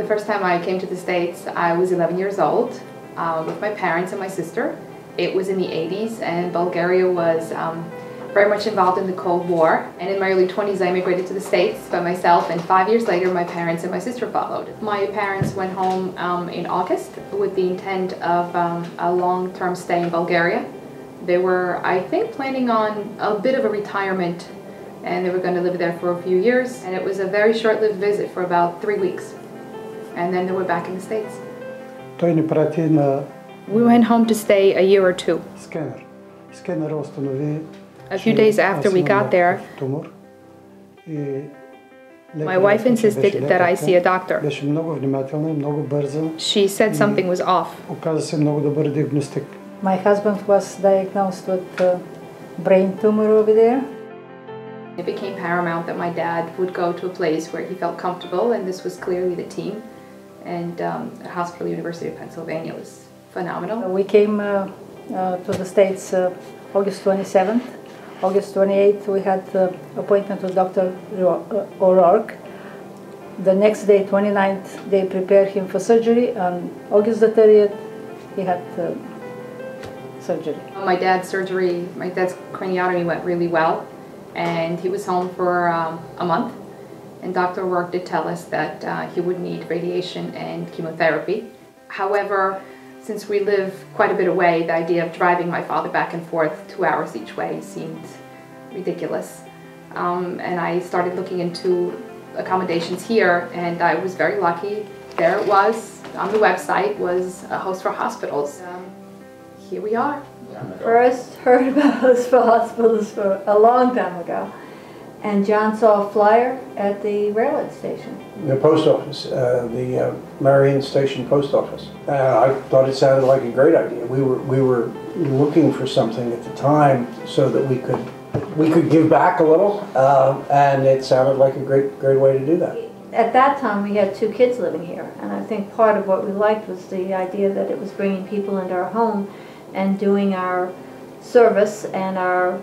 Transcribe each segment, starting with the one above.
The first time I came to the States, I was 11 years old with my parents and my sister. It was in the 80s, and Bulgaria was very much involved in the Cold War. And in my early 20s, I immigrated to the States by myself, and 5 years later, my parents and my sister followed. My parents went home in August with the intent of a long-term stay in Bulgaria. They were, I think, planning on a bit of a retirement, and they were going to live there for a few years. And it was a very short-lived visit for about 3 weeks. And then they were back in the States. We went home to stay a year or two. A few days after we got there, my wife insisted that I see a doctor. She said something was off. My husband was diagnosed with brain tumor over there. It became paramount that my dad would go to a place where he felt comfortable, and this was clearly the team. And the hospital, University of Pennsylvania, was phenomenal. We came to the States August 27th. August 28th, we had an appointment with Dr. O'Rourke. The next day, 29th, they prepared him for surgery. On August the 30th, he had surgery. My dad's craniotomy went really well, and he was home for a month. And Dr. O'Rourke did tell us that he would need radiation and chemotherapy. However, since we live quite a bit away, the idea of driving my father back and forth 2 hours each way seemed ridiculous. And I started looking into accommodations here, and I was very lucky. There it was, on the website, was a host for hospitals. Here we are. First heard about host for hospitals for a long time ago. And John saw a flyer at the railroad station. The post office, the Marion Station post office. I thought it sounded like a great idea. We were looking for something at the time so that we could give back a little, and it sounded like a great way to do that. At that time, we had 2 kids living here, and I think part of what we liked was the idea that it was bringing people into our home and doing our service and our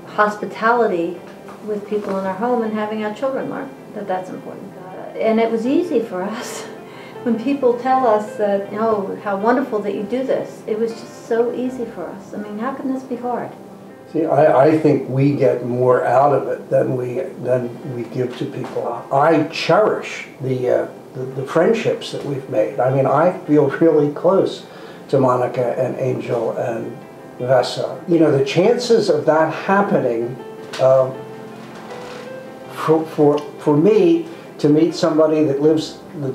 hospitality with people in our home, and having our children learn that that's important. And it was easy for us. When people tell us that, oh, how wonderful that you do this, it was just so easy for us. I mean, how can this be hard? See, I think we get more out of it than we give to people. I cherish the friendships that we've made. I mean, I feel really close to Monica and Angel and Vesa. You know, the chances of that happening, for me to meet somebody that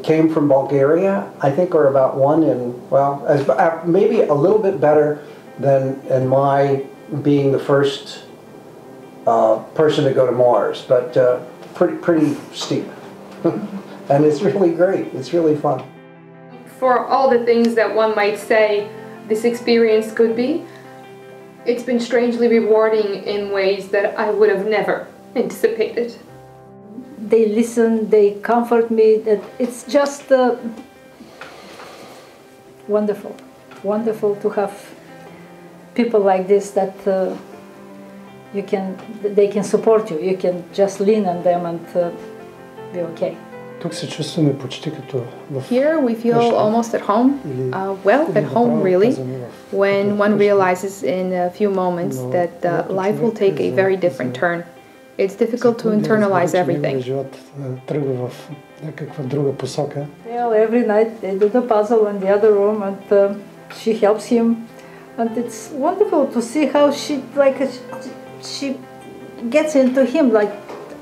came from Bulgaria, I think are about 1 in, well, maybe a little bit better than in my being the first person to go to Mars, but pretty steep. And it's really great. It's really fun. For all the things that one might say this experience could be, it's been strangely rewarding in ways that I would have never anticipated. They listen, they comfort me. That it's just wonderful. Wonderful to have people like this that they can support you. You can just lean on them and be okay. Here we feel almost at home, well, at home really, when one realizes in a few moments that life will take a very different turn. It's difficult to internalize everything. Well, every night they do the puzzle in the other room, and she helps him, and it's wonderful to see how she gets into him, like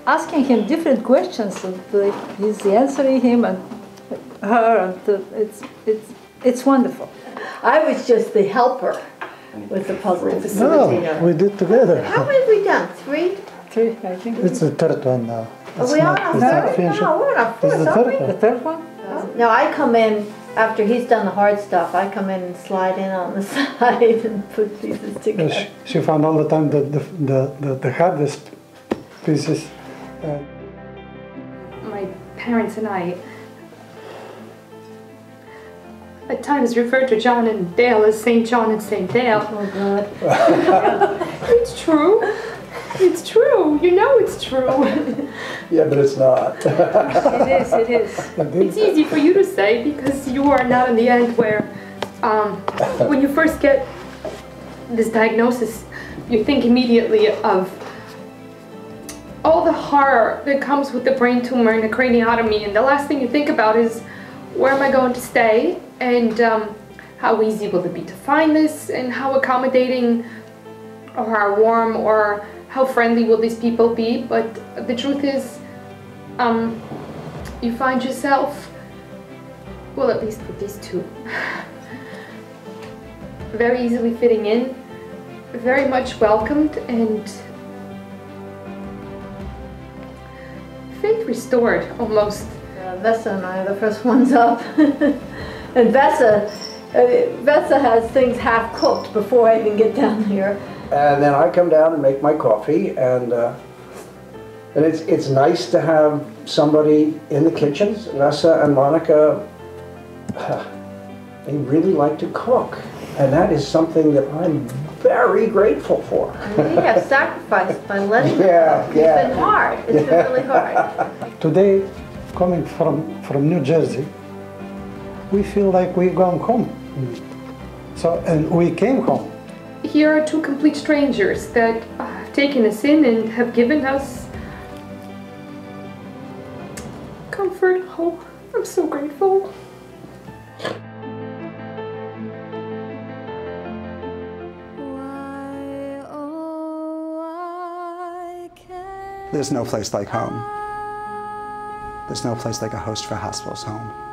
asking him different questions, and he's answering him and her, and it's wonderful. I was just the helper with the puzzle facilitator. No, we did together. How many have we done? 3? 3, I think. It's the 3rd one now. Are we on our 3rd? No, we're on our 4th, aren't we? The 3rd one? No, I come in after he's done the hard stuff. I come in and slide in on the side and put pieces together. She found all the time the hardest pieces. My parents and I at times refer to John and Dale as St. John and St. Dale. Oh God. It's true. It's true. You know it's true. Yeah, but it's not. It is. It is. It's easy for you to say because you are not in the end where, when you first get this diagnosis, you think immediately of all the horror that comes with the brain tumor and the craniotomy, and the last thing you think about is where am I going to stay, and how easy will it be to find this, and how accommodating or how warm or how friendly will these people be. But the truth is, you find yourself, well, at least with these two, very easily fitting in, very much welcomed, and faith restored, almost. Vesa and I are the first ones up. And Vesa has things half cooked before I even get down here. And then I come down and make my coffee, and it's nice to have somebody in the kitchens. Vesa and Monica, they really like to cook, and that is something that I'm very grateful for. And we have sacrificed by letting them Yeah, cook. yeah. It's been hard. It's been really hard. Today, coming from New Jersey, we feel like we're going home. So, and we came home. Here are two complete strangers that have taken us in and have given us comfort, hope. I'm so grateful. There's no place like home. There's no place like a host for hospital's home.